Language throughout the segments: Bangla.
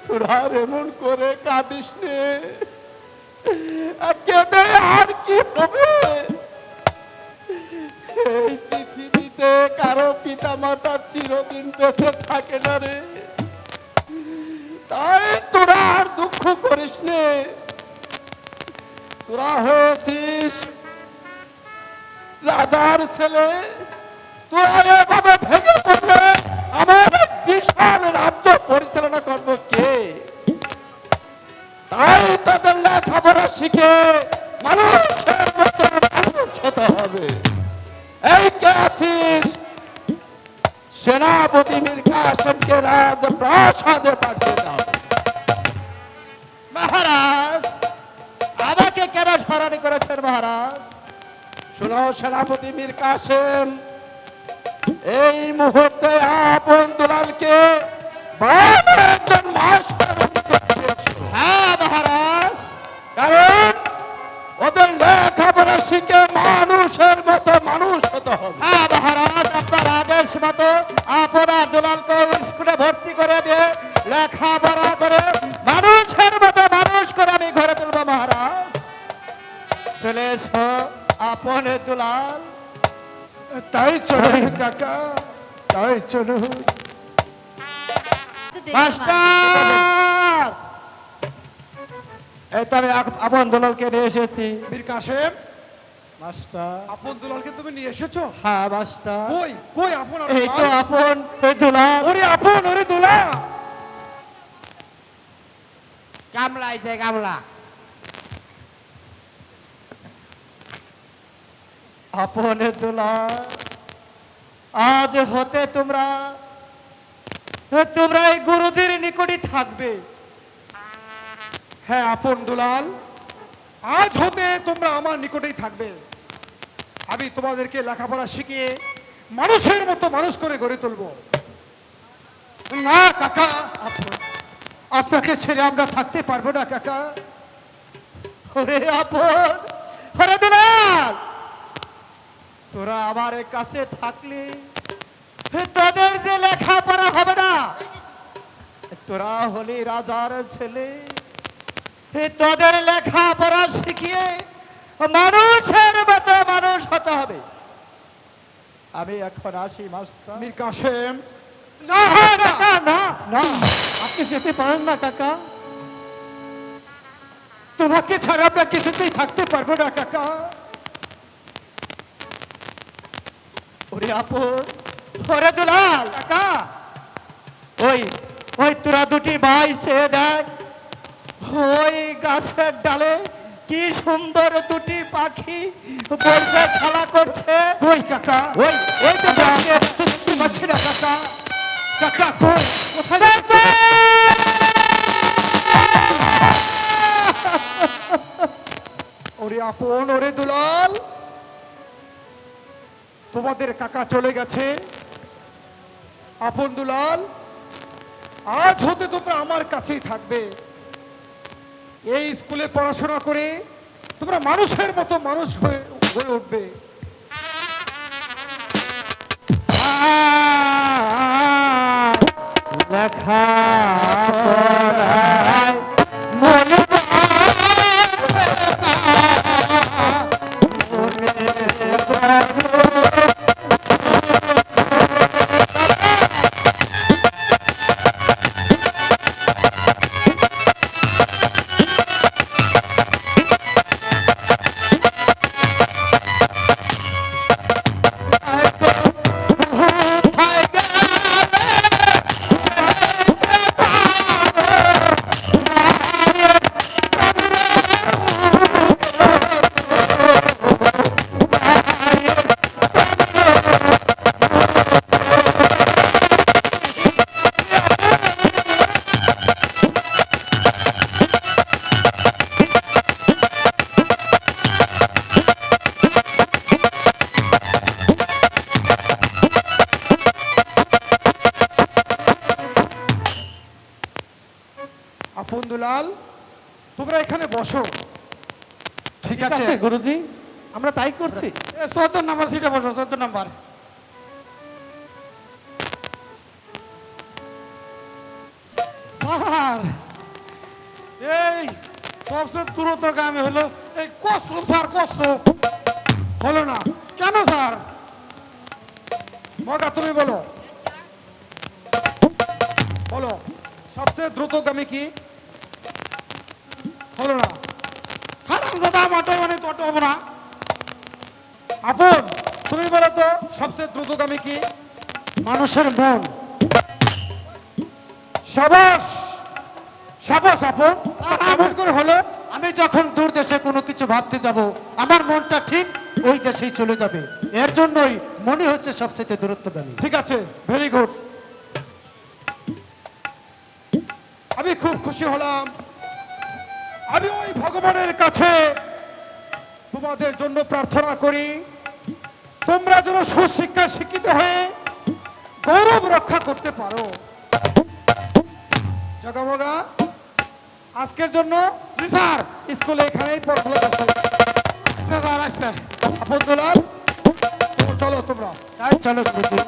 তোরা আর এমন করে কাঁদিস নে, আর কেঁদে আর কি হবে? এই পৃথিবীতে কারো পিতা মাতা চিরদিন বেঁচে থাকে না রে, তাই তোরা আর দুঃখ করিস নে। তোরা হয়েছিস রাজার ছেলে, তোরা এভাবে ভেঙে পড়লে আমার বিশাল রাজ্য পরিচালনা করবো কে? তাই তাদের লেখাপড়া শিখে মানুষের মতো মানুষ হতে হবে। এই কে আছিস? সেনাপতি মীর কাসেমকে রাজপ্রাসাদে পাঠিয়ে দাও। মহারাজ, আমাকে কেন স্মরণ করেছেন মহারাজ? শোনো সেনাপতি মীর কাসেম, এই মুহূর্তে আপন দুলালকে একজন মাস্টার। হ্যাঁ মহারাজ, কারণ ওদের লেখাপড়া শিখে মানুষের মতো মানুষ হতে হবে। হ্যাঁ মহারাজ, আপনার আদেশ মতো আপনার দুলালকে স্কুলে ভর্তি করে দিয়ে লেখাপড়া করে মানুষের মতো মানুষ করে আমি ঘরে তুলবো মহারাজ। চলে এসো আপন দুলাল। তাই চলুন কাকা, তাই চলুন। মাস্টার, এই তো আমি আপন দুলালকে নিয়ে এসেছি। মীর কাসেম, মাস্টার, আপন দুলালকে তুমি নিয়ে এসেছো? হ্যাঁ মাস্টার, কই কই আপন আর এই তো দুলাল? আপন এই দুলাল। ওরে আপন, ওরে দুলা। কামলা আইছে কামলা। আপন দুলাল, আজ হতে তোমরা এই গুরুদের নিকটই থাকবে। হ্যাঁ আপন দুলাল, আজ হতে তোমরা আমার নিকটেই থাকবে। আমি তোমাদেরকে লেখাপড়া শিখিয়ে মানুষের মতো মানুষ করে গড়ে তুলবো। না কাকা, আপনাকে ছেড়ে আমরা থাকতে পারবো না কাকা। ওরে আপন, ওরে দুলাল, তোরা আমার কাছে থাকলে তোদের যে লেখাপড়া হবে না। তোরা হলি রাজার ছেলে, তোদের লেখাপড়া শিখিয়ে মানুষের মতো মানুষ হতে হবে। আমি এখন আসি মাস্টার। মীর কাসেম, না কাকা, না না, আপনি যেতে পারেন না কাকা। তোমাকে ছাড়া আমরা কিছুতেই থাকতে পারবো না কাকা। ওরে আপন, ওরে দুলাল কাকা, ওই ওই তোরা দুটি ভাই চেয়ে দেখ, ওই গাছের ডালে কি সুন্দর দুটি পাখি বসে খেলা করছে। কই কাকা? ওই ওই তো দেখছে। দেখতে পাচ্ছি না কাকা। কাকা কই? কোথায় দেখছে। ওরে আপন, ওরে দুলাল, তোমাদের কাকা চলে গেছে। আপন দুলাল, আজ হতে তোমরা আমার কাছেই থাকবে। এই স্কুলে পড়াশোনা করে তোমরা মানুষের মতো মানুষ হয়ে উঠবে। লেখা পড়ায় মনে আপন দুলাল, তোমরা এখানে বসো। ঠিক আছে গুরুজি, আমরা তাই করছি। ৭০ নাম্বার সিটে বসো, ৭০ নাম্বার। স্যার, স্যার এই সবচেয়ে দ্রুতগামী হলো এই কচ্ছপ স্যার, কচ্ছপ হলো না কেন স্যার? মগা তুমি বলো, বলো সবচেয়ে দ্রুতগামী কি হলো না? হারাম দাদা মাটো মানে তোটো হবো না। আপন তুমি বলো তো সবচেয়ে দ্রুতগামী কি? মানুষের মন। সাবাস সাবাস আপন, এমন করে হলো। আমি যখন দূর দেশে কোনো কিছু ভাবতে যাব, আমার মনটা ঠিক ওই দেশেই চলে যাবে। এর জন্যই মনে হচ্ছে সবচেয়ে দূরত্বগামী। ঠিক আছে, ভেরি গুড। আমি খুব খুশি হলাম। আমি ওই ভগবানের কাছে তোমাদের জন্য প্রার্থনা করি, তোমরা যেন সুশিক্ষা শিক্ষিত হয়ে গৌরব রক্ষা করতে পারো। জগমগা আজকের জন্য স্যার স্কুলে এখানেই পড়াশোনা করছে। আপন দুলাল, চলো তোমরা। তাই চলো দেখি।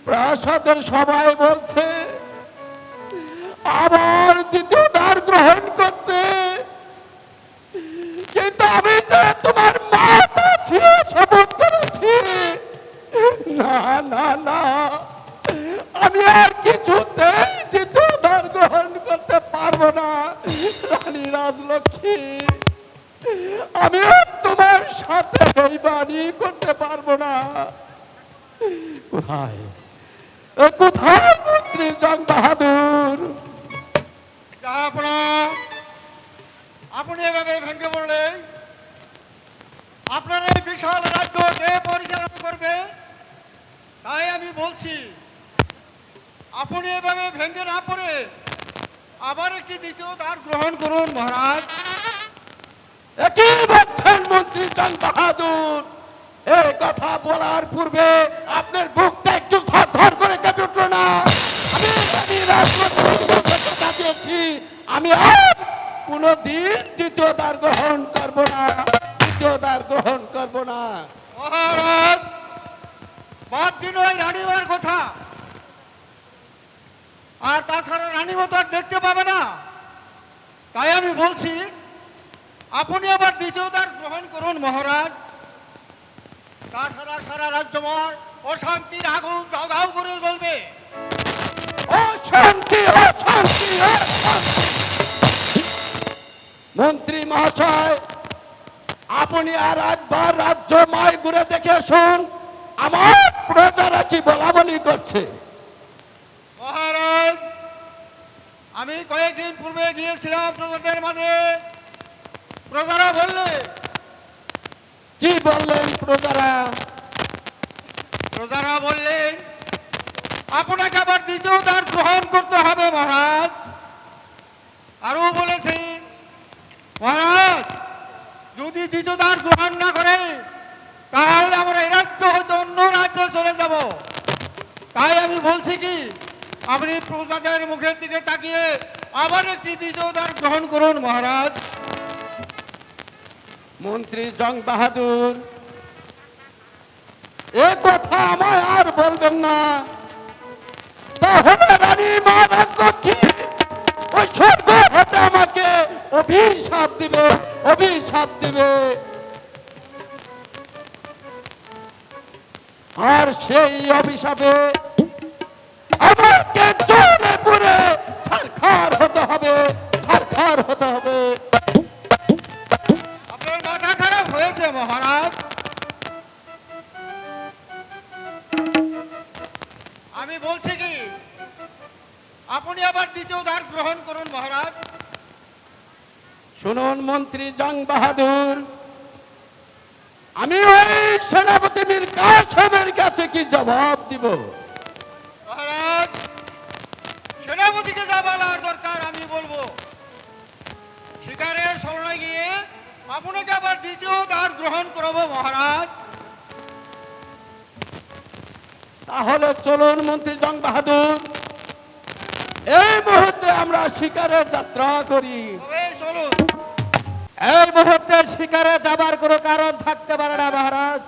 প্রাসাদের সবাই বলছে আবার দ্বিতীয় দ্বার গ্রহণ করতে, কিন্তু আমি যে তোমার মাতা ছিঁড়ে শপথ করেছি, না না না, আমি আর কিছুতেই দ্বিতীয় দ্বার গ্রহণ করতে পারবো না। রানী রাজলক্ষ্মী, আমি আর তোমার সাথে এই বাড়ি করতে পারবো না। কোথায় কোথায় মন্ত্রী জং বাহাদুর? আপনি এভাবে ভেঙে পড়লে আপনার এই বিশাল রাজ্য কে পরিচালনা করবে? তাই আমি বলছি, আপনি এভাবে ভেঙে না পড়ে আবার একটি দ্বিতীয় দ্বার গ্রহণ করুন মহারাজ। একই বলছেন মন্ত্রী জং বাহাদুর? এই কথা বলার পূর্বে আপনার বুকটা একটু ধর ধর করে কেঁপে উঠলো না? আমি রাজপথে দিয়েছি, আমি আর কোনদিন দ্বিতীয় দ্বার গ্রহণ করব না, দ্বিতীয় দ্বার গ্রহণ করব না। মহারাজ, বাদ দিন ওই রানীমার কথা। আর তাছাড়া রানীমা তো আর দেখতে পাবে না। তাই আমি বলছি, আপনি আবার দ্বিতীয় দ্বার গ্রহণ করুন মহারাজ। তাছাড়া সারা রাজ্যময় অশান্তির আগুন দাউ দাউ করে জ্বলবে। অশান্তি অশান্তি অশান্তি। মন্ত্রী মহাশয়, আপনি আর একবার রাজ্য মায় ঘুরে দেখে শুন, আমার প্রজারা কি বলা বলি করছে। মহারাজ, আমি কয়েকদিন পূর্বে গিয়েছিলাম প্রজাদের মাঝে। প্রজারা বললে, কি বললেন প্রজারা? প্রজারা বললেন আপনাকে আবার দ্বিতীয় দ্বার গ্রহণ করতে হবে মহারাজ। আরো বলেছে মহারাজ, যদি দ্বিতীয় দ্বার গ্রহণ না করে তাহলে আমরা এই রাজ্য হয়তো অন্য রাজ্যে চলে যাব। তাই আমি বলছি কি, আপনি প্রজাদের মুখের দিকে তাকিয়ে আবার একটি দ্বিতীয় দ্বার গ্রহণ করুন মহারাজ। মন্ত্রী জং বাহাদুর, এ কথা আমায় আর বলবেন না। তাহলে রানী মা রাজলক্ষ্মী ওই স্বর্গ হতে আমাকে অভিশাপ দিবে, অভিশাপ দিবে। আর সেই অভিশাপে আমাকে জ্বলে পুড়ে ছারখার হতে হবে, ছারখার হতে হবে। আপনার মাথা খারাপ হয়েছে মহারাজ। আমি বলছি কি, আপনি আবার দ্বিতীয় দ্বার গ্রহণ করুন মহারাজ। শুনুন মন্ত্রী জং বাহাদুর, আমি ওই সেনাপতি মীর কাসেমের কাছে কি জবাব দিব? মহারাজ, সেনাপতিকে যা বলার দরকার আমি বলবো। শিকারের শরণে গিয়ে আপনাকে আবার দ্বিতীয় দ্বার গ্রহণ করবো মহারাজ। তাহলে চলুন মন্ত্রী জং বাহাদুর, এই মুহূর্তে আমরা শিকারের যাত্রা করি। তবে চলুন। এই মুহূর্তে শিকারে যাবার কোনো কারণ থাকতে পারে না মহারাজ।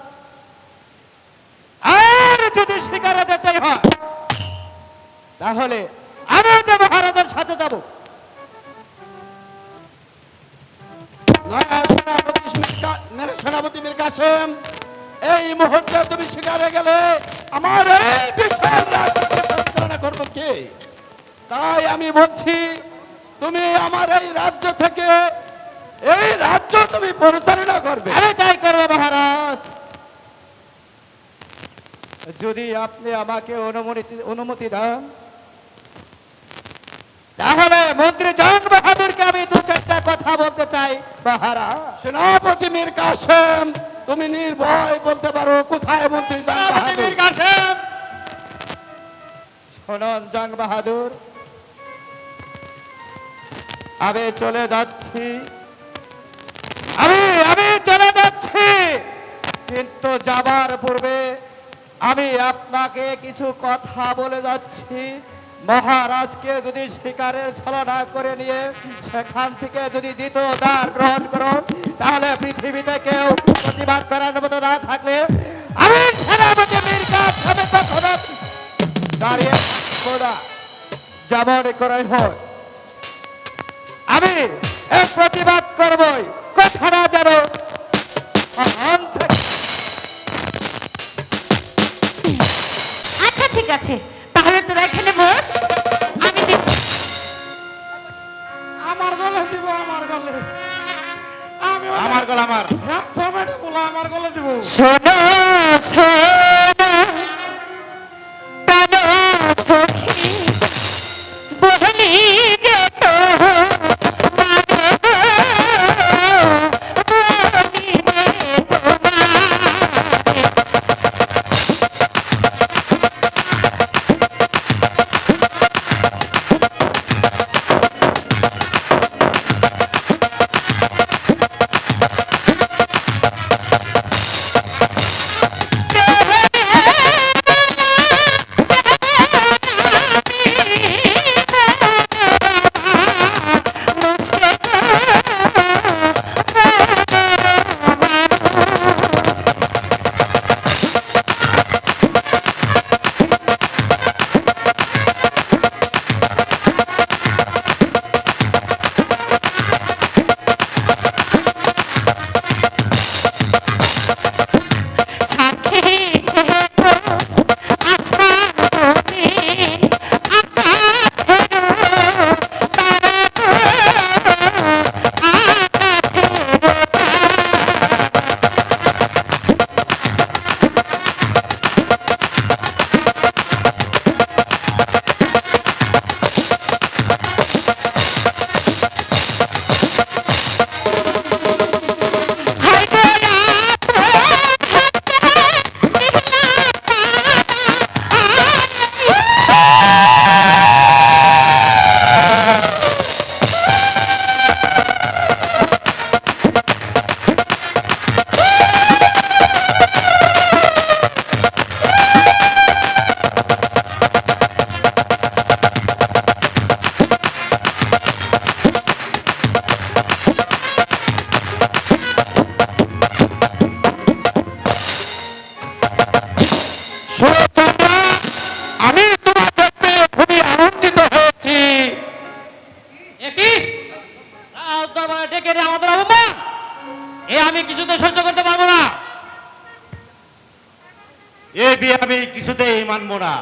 আর যদি শিকারে যেতে হয় তাহলে আমি যে মহারাজের সাথে যাব। সেনাপতি মীর কাসেম, এই মুহূর্তে তুমি শিকারে গেলে আমার এই বিশাল রাজ্যকে পরিচালনা করবো কে? তাই আমি বলছি, তুমি আমার এই রাজ্য থেকে এই রাজ্য তুমি পরিচালনা করবে। আমি তাই করবো মহারাজ, যদি আপনি আমাকে অনুমতি দেন। তাহলে মন্ত্রী জং বাহাদুরকে আমি দু চারটা কথা বলতে চাই মহারাজ। সেনাপতি মীর কাসেম, তুমি নির্ভয় বলতে পারো কোথায় মন্ত্রী জং বাহাদুর। শোনন জং বাহাদুর, আমি চলে যাচ্ছি, আমি চলে যাচ্ছি, কিন্তু যাবার পূর্বে আমি আপনাকে কিছু কথা বলে যাচ্ছি। মহারাজকে যদি শিকারের ছলনা করে নিয়ে সেখান থেকে যদি দ্বিতীয় দ্বার গ্রহণ করো, তাহলে পৃথিবীতে কেউ প্রতিবাদ করার মতো না থাকলে আমি সেনাপতি মীর কাসেম কখনো দাঁড়িয়ে থাকবো না। যেমন করে হয় আমি এর প্রতিবাদ করবই, কথাটা যেন আচ্ছা ঠিক আছে, তাহলে তোরা এখানে বস, আমি দেখছি। আমার গলে দিব, আমার গলে, আমি আমার গলা আমার আমার গলে দিব। শোনো শোনো প্রাণ সখী, বহলি যে তো আমি কিছুতেই মানব না।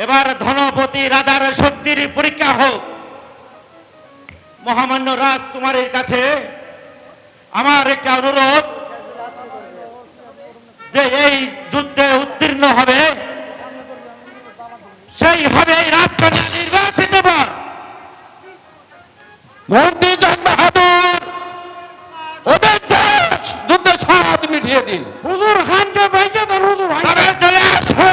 এবার ধনপতি রাজার শক্তির পরীক্ষা হোক। মহামান্য রাজকুমারীর কাছে আমার একটা অনুরোধ, যে এই যুদ্ধে উত্তীর্ণ হবে সেই হবে রাজকন্যা নির্বাচিত হন। মন্ত্রী জং বাহাদুর, ওদের যুদ্ধে স্বাদ মিটিয়ে দিন। হুজুর খানকে বাইকে দেন, হুজুর তবে চলে আসো।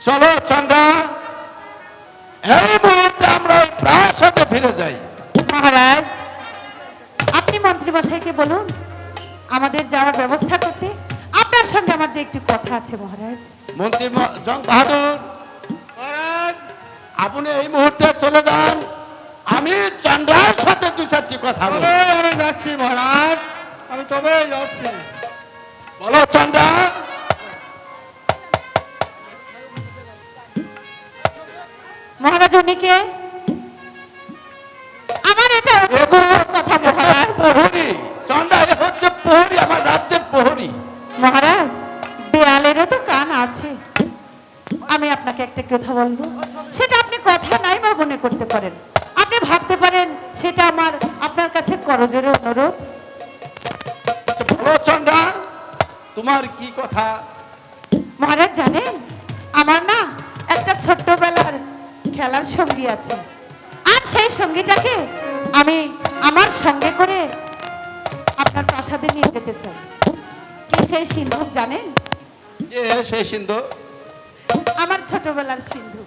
চলো চন্দ্রা, এই মুহূর্তে আমরা ওই প্রাসাদে ফিরে যাই। মহারাজ, আপনি মন্ত্রী মশাইকে বলুন আমাদের যাওয়ার ব্যবস্থা করতে। আপনার সঙ্গে আমার যে একটু কথা আছে মহারাজ। মন্ত্রী জং বাহাদুর, আপনি এই মুহূর্তে চলে যান, আমি চন্দ্রার সাথে দু চারটি কথা বলবো। তবে আমি যাচ্ছি মহারাজ, আমি তবে যাচ্ছি। বলো চন্দ্রা। মহারাজ উনিকে আমার এটা কথা মহারাজ। প্রহরী চন্দ্রা, এ হচ্ছে প্রহরী, আমার রাজ্যের প্রহরী। মহারাজ, দেয়ালেরও তো কান আছে। আমি আপনাকে একটা কথা বলবো, সেটা আপনি কথা নাই বা মনে করতে পারেন, আপনি ভাবতে পারেন সেটা আমার আপনার কাছে করজোরে অনুরোধ। আচ্ছা বলো চন্দ্রা, তোমার কি কথা? মহারাজ জানেন, আমার না একটা ছোট্টবেলার খেলার সঙ্গী আছে, আর সেই সঙ্গীটাকে আমি আমার সঙ্গে করে আপনার প্রাসাদে নিয়ে যেতে চাই। কি সেই সিন্ধুক জানেন? যে সেই সিন্ধু? আমার ছোটবেলার সিন্ধু।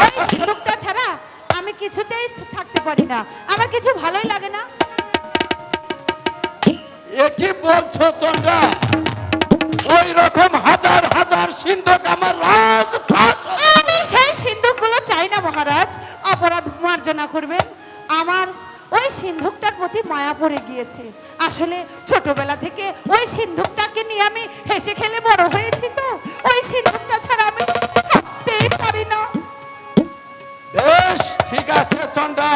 ওই সিন্ধুকটা ছাড়া আমি কিছুতেই থাকতে পারি না, আমার কিছু ভালোই লাগে না। এ কি বলছো চন্দ্রা? ওই রকম হাজার হাজার সিন্ধুক আমার রাজপ্রাসাদে। আমি সেই সিন্ধুকগুলো চাই না মহারাজ, অপরাধ মার্জনা করবেন। আমার ওই সিন্ধুকটার প্রতি মায়া পড়ে গিয়েছে। আসলে ছোটবেলা থেকে ওই সিন্ধুকটাকে নিয়ে আমি হেসে খেলে বড় হয়েছি, তো ওই সিন্ধুকটা ছাড়া আমি থাকতেই পারি না। বেশ ঠিক আছে চন্দ্রা,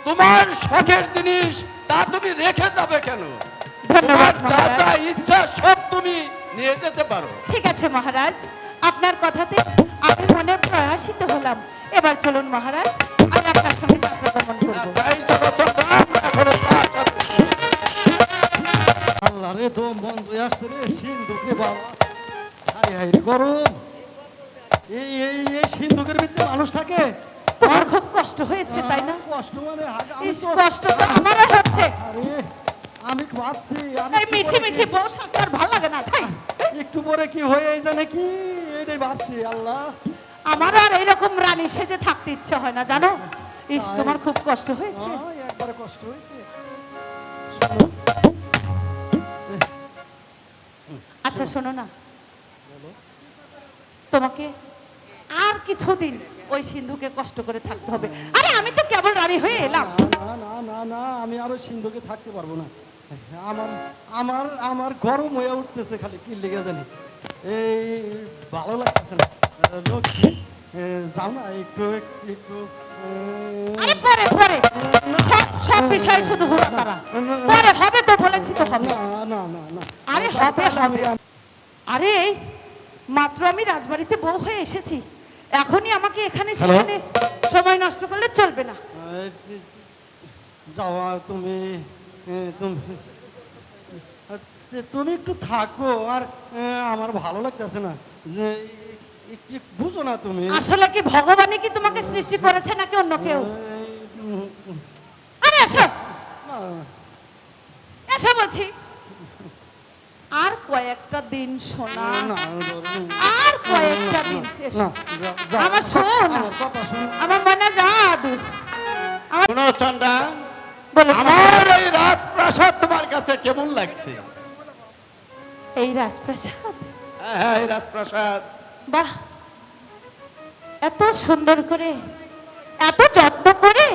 তোমার শখের জিনিস তা তুমি রেখে যাবে কেন? ধন্যবাদ তোমার যা যা মহারাজ। ইচ্ছা সব তুমি নিয়ে যেতে পারো। ঠিক আছে মহারাজ, আপনার কথাতে আমি মনে প্রয়াসিত হলাম। এবার চলুন মহারাজ, আমি আপনার সঙ্গে যাত্রা গমন করবো। তাই চলো চন্দ্রা, আমরা এখনো প্রাসাদে। আল্লাহ রে, তো মন্ত্রী আসছে রে, সিন্ধুকে বাবা, হাই হাই রে গরম। এই এই এই সিন্ধুকের ভিতরে মানুষ থাকে? তোমার খুব কষ্ট হয়েছে তাই না? কষ্ট মানে আমি ইস, তো- কষ্ট তো আমারও হচ্ছে। আরে আমি ভাবছি আমি এই কি মিছি করে মিছি কি- বউ শাস্তার ভালো লাগে না, ছাই। একটু পরে কি হয়ে জানে কি, এটাই ভাবছি। আল্লাহ, আমার আর এইরকম রানী সেজে থাকতে ইচ্ছে হয় না জানো। ইস, তোমার খুব কষ্ট হয়েছে। একবারে কষ্ট হয়েছে। শোনো, আচ্ছা শোনো না, তোমাকে আর কিছুদিন ওই সিন্ধুকে কষ্ট করে থাকতে হবে। আরে আমি তো কেবল রানী হয়ে এলাম। না না না না, আমি আরো সিন্ধুকে থাকতে পারবো না। আমার আমার আমার গরম হয়ে উঠতেছে, খালি কি লেগে জানি, এই ভালো লাগতেছে না। লক্ষ্মী, যাও না একটু একটু আরে পরে পরে সব সব বিষয়ে শুধু হুড়া তারা। পরে হবে তো, বলেছি তো হবে। না না না না, আরে হবে হবে। আরে মাত্র আমি রাজবাড়িতে বউ হয়ে এসেছি, এখনই আমাকে এখানে সেখানে সময় নষ্ট করলে চলবে না। যাওয়া তুমি তুমি তুমি একটু থাকো, আর আমার ভালো লাগতেছে না যে বুঝো না তুমি। আসলে কি ভগবানই কি তোমাকে সৃষ্টি করেছে নাকি অন্য কেউ? আরে এসো এসো বলছি। আর কয়েকটা দিন শোনা, আর কয়েকটা দিন এসো। আমার শোন, আমার মনে জাদু। শোনো চন্দ্রা, বলো আমার এই রাজপ্রাসাদ তোমার কাছে কেমন লাগছে? এই রাজপ্রাসাদ, হ্যাঁ হ্যাঁ, এই রাজপ্রাসাদ। বাহ, এত সুন্দর করে এত যত্ন করে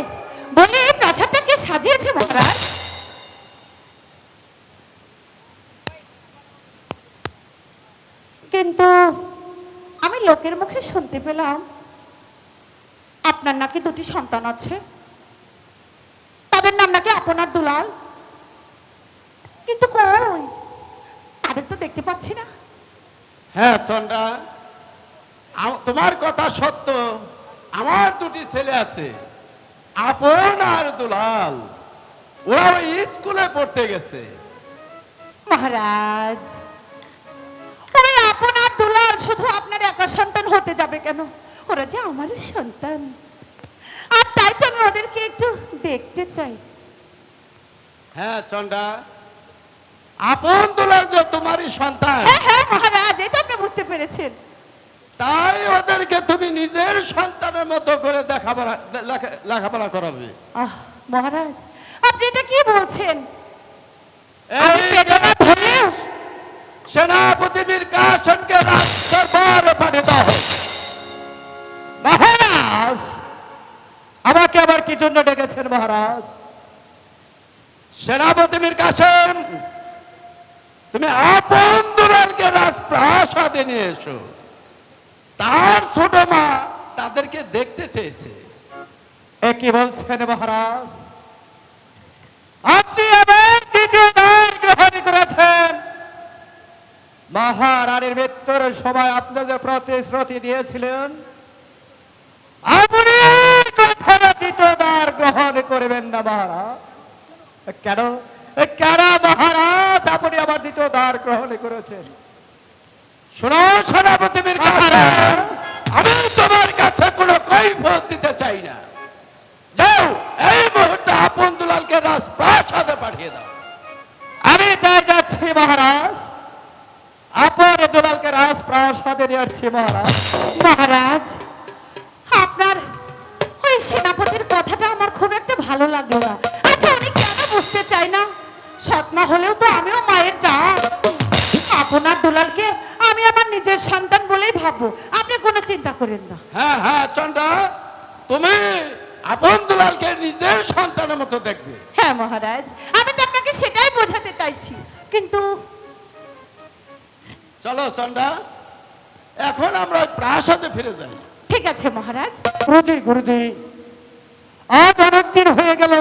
বলে এই প্রাসাদটাকে সাজিয়েছে মহারাজ। কিন্তু আমি লোকের মুখে শুনতে পেলাম আপনার নাকি দুটি সন্তান আছে, তাদের নাম নাকি আপনার দুলাল, কিন্তু কই তাদের তো দেখতে পাচ্ছি না। হ্যাঁ চন্দ্রা, তোমার কথা সত্য, আমার দুটি ছেলে আছে, আপন আর দুলাল। ওরা ওই স্কুলে পড়তে গেছে। মহারাজ, ওই আপনার দুলাল শুধু আপনার একা সন্তান হতে যাবে কেন? ওরা যে আমারই সন্তান, আর তাই তো আমি ওদেরকে একটু দেখতে চাই। হ্যাঁ চন্দ্রা, আপন দুলাল যে তোমারই সন্তান, হ্যাঁ হ্যাঁ মহারাজ, এই তো আপনি বুঝতে পেরেছেন। তাই ওদেরকে তুমি নিজের সন্তানের মতো করে লেখাপড়া করাবে। আহ মহারাজ, আপনি এটা কি বলছেন? এই পেটে না ধরে সেনাপতি মীর কাসেমকে রাজদরবারে পাঠিয়ে দাও। মহারাজ, আমাকে আবার কি জন্য ডেকেছেন মহারাজ? সেনাপতি মীর কাসেম, তুমি আপন দুলালকে রাজপ্রাসাদে নিয়ে এসো। তার ছোট মা তাদেরকে দেখতে চেয়েছে। এ কি বলছেন মহারাজ? আপনি আবার দ্বিতীয় দান গ্রহণ করেছেন। মহারানীর মৃত্যুর সময় আপনি যে প্রতিশ্রুতি দিয়েছিলেন আপনি কখনো দ্বিতীয় দান গ্রহণ করবেন না মহারাজ। কেন কেন মহারাজ আপনি আবার দ্বিতীয় দান গ্রহণ করেছেন? শোনো সেনাপতি মীর কাসেম, আমি তোমার কাছে কোনো কৈফিয়ত দিতে চাই না। যাও, এই মুহূর্তে আপন দুলালকে রাজপ্রাসাদে পাঠিয়ে দাও। আমি তাই যাচ্ছি মহারাজ। আপন দুলালকে রাজপ্রাসাদে নিয়ে আসছি মহারাজ। মহারাজ, আপনার ওই সেনাপতির কথাটা আমার খুব একটা ভালো লাগলো না। আচ্ছা, আমি কেন বুঝতে চাই না? সৎমা হলেও তো আমিও মায়ের জাত। আপনার দুলালকে আমি আমার নিজের সন্তান বলেই ভাববো, আপনি কোনো চিন্তা করেন না। হ্যাঁ হ্যাঁ চন্দ্রা, তুমি আপন দুলালকে নিজের সন্তানের মতো দেখবে। হ্যাঁ মহারাজ, আমি তো আপনাকে সেটাই বোঝাতে চাইছি, কিন্তু চলো চন্দ্রা, এখন আমরা ওই প্রাসাদে ফিরে যাই। ঠিক আছে মহারাজ। গুরুজি গুরুজি, আজ অনেকদিন হয়ে গেল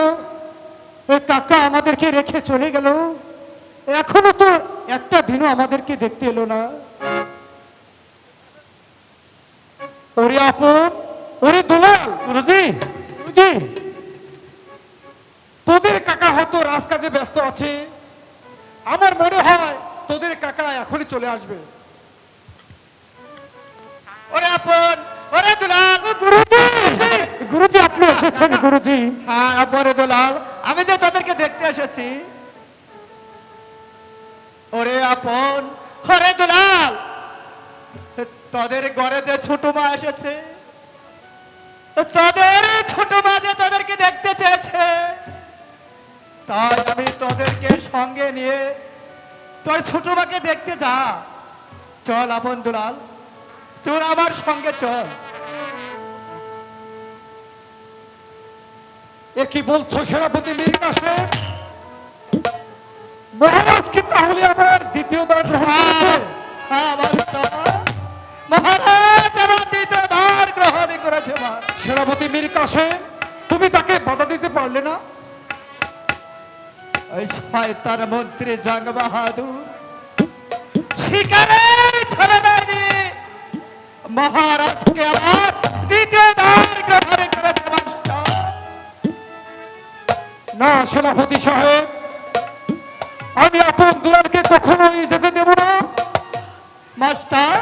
ওই কাকা আমাদেরকে রেখে চলে গেল, এখনো তো একটা দিনও আমাদেরকে দেখতে এলো না। ওরে আপন, ওরে দুলাল, গুরুজি গুরুজি, তোদের কাকা হয়তো রাজকাজে ব্যস্ত আছে। আমার মনে হয় তোদের কাকা এখনই চলে আসবে। ওরে আপন, ওরে দুলাল, গুরুজি গুরুজি আপনি এসেছেন গুরুজি। হ্যাঁ আপন দুলাল, আমি তো তাদেরকে দেখতে এসেছি। ওরে আপন, ওরে দুলাল, তোদের ঘরে যে ছোট মা এসেছে, তোদের ছোট মা যে তোদেরকে দেখতে চেয়েছে, তাই আমি তোদেরকে সঙ্গে নিয়ে তোর ছোট মাকে দেখতে যা। চল আপন দুলাল, তোর আমার সঙ্গে চল। এ কি বলছো সেনাপতি মীর কাসেম? মহারাজ কি তাহলে আবার দ্বিতীয় দান গ্রহণ করেছে? হ্যাঁ মাস্টার, মহারাজ আমার দ্বিতীয় দান গ্রহণ করেছে। সেনাপতি মীর কাসেম, তুমি তাকে বাধা দিতে পারলে না? ওই শয়তান মন্ত্রী জং বাহাদুর শিকারের ছেড়ে দেয়নি, মহারাজকে আবার দ্বিতীয় দান গ্রহণ করেছে মাস্টার। না সেনাপতি সাহেব, আমি আপন দুলালকে কখনোই যেতে দেব না। মাস্টার,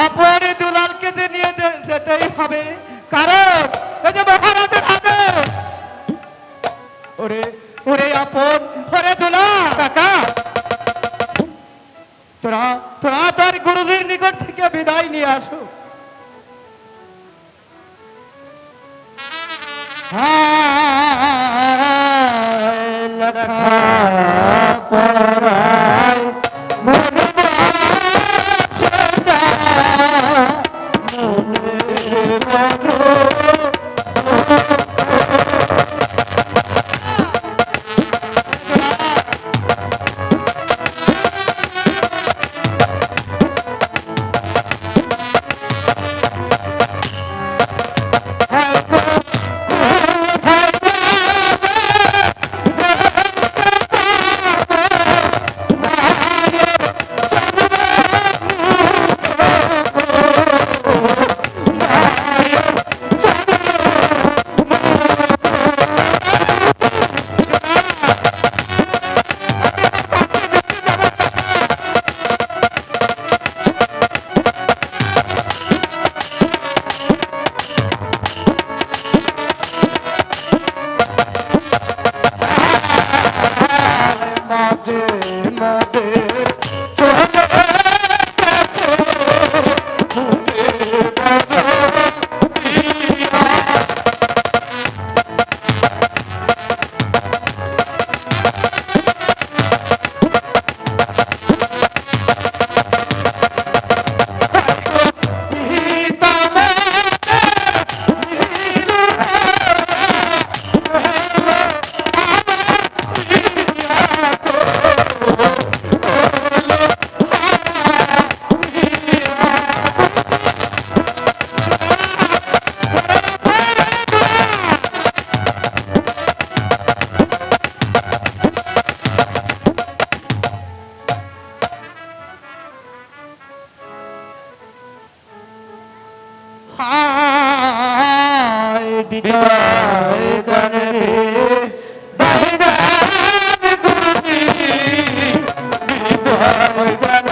আপন দুলালকে যে নিয়ে যেতেই হবে, কারণ এই যে মহারাজের আদেশ। ওরে ওরে আপন, ওরে দুলাল, কাকা তোরা তোরা তোর গুরুজির নিকট থেকে বিদায় নিয়ে আসো। বিদায় গানে গাহি গান গুরুজি বিদায় গান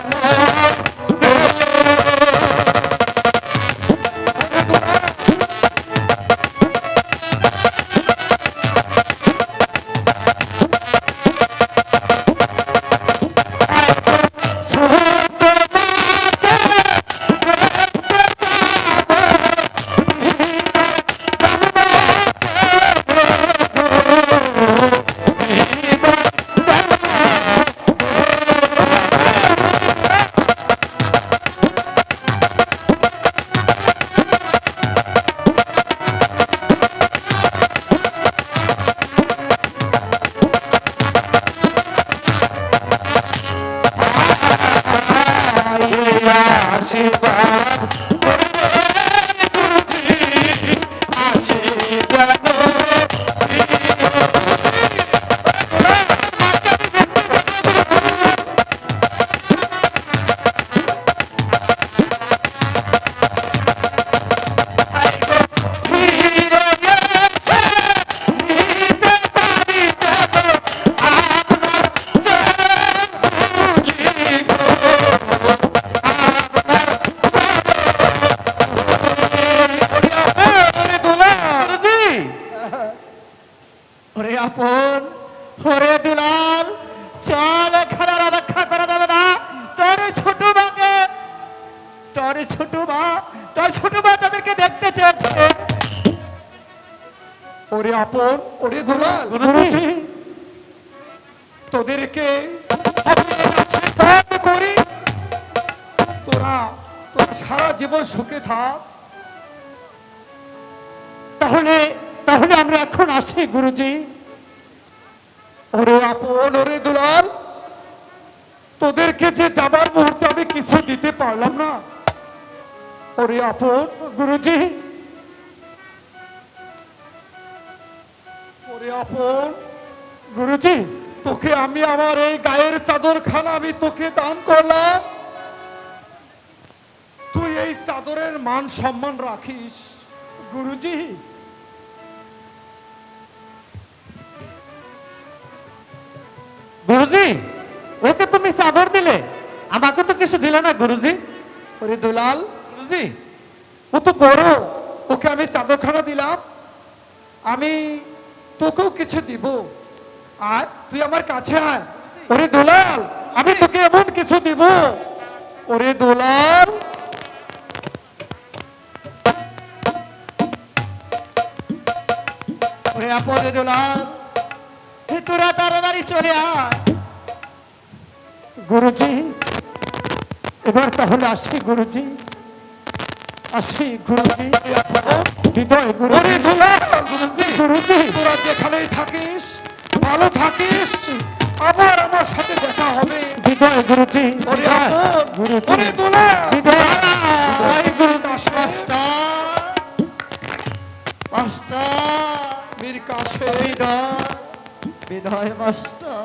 ওরে আপন ওরে দুলাল চল এখানে আর অপেক্ষা করা যাবে না তোর ছোট মা তাদেরকে দেখতে চেয়েছে ওরে আপন ওরে দুলাল গুরুজি তোদেরকে আমি আশীর্বাদ করি তোরা সারা জীবন সুখে থাক। তাহলে আমরা এখন আসি গুরুজি ওরে আপন ওরে দুলাল তোদেরকে যে যাবার মুহূর্তে আমি কিছু দিতে পারলাম না ওরে আপন গুরুজি ওরে আপন গুরুজি তোকে আমি আমার এই গায়ের চাদরখানা আমি তোকে দান করলাম তুই এই চাদরের মান সম্মান রাখিস। গুরুজি গুরুজি ওকে তুমি চাদর দিলে আমাকে তো কিছু দিলে না গুরুজি। ওরে দুলাল গুরুজি ও তো বড় ওকে আমি চাদরখানা দিলাম আমি তোকেও কিছু দিব আর তুই আমার কাছে আয়। ওরে দুলাল আমি তোকে এমন কিছু দিব ওরে দুলাল ওরে আপন দুলাল তোরা তাড়াতাড়ি চলে আয় গুরুজি এবার তাহলে আসি গুরুজি আসি গুরুজি হৃদয় ওরে গুরুজি দুলাল গুরুজি তোরা যেখানেই থাকিস ভালো থাকিস আবার আমার সাথে দেখা হবে। হৃদয় গুরুজি ওরে আপন গুরুজি ওরে দুলাল হৃদয় গুরু মীর কাশেম হৃদয় হৃদয় মাস্টার